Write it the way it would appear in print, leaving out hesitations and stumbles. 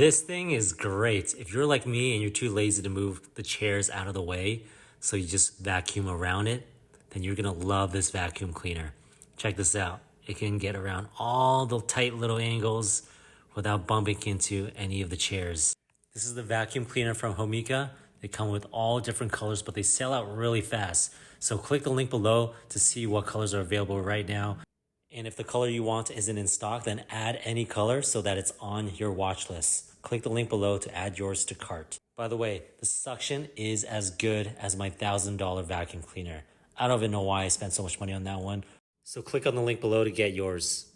This thing is great. If you're like me and you're too lazy to move the chairs out of the way, so you just vacuum around it, then you're gonna love this vacuum cleaner. Check this out. It can get around all the tight little angles without bumping into any of the chairs. This is the vacuum cleaner from Homika. They come with all different colors, but they sell out really fast. So click the link below to see what colors are available right now. And if the color you want isn't in stock, then add any color so that it's on your watch list. Click the link below to add yours to cart. By the way, the suction is as good as my $1,000 vacuum cleaner. I don't even know why I spent so much money on that one. So click on the link below to get yours.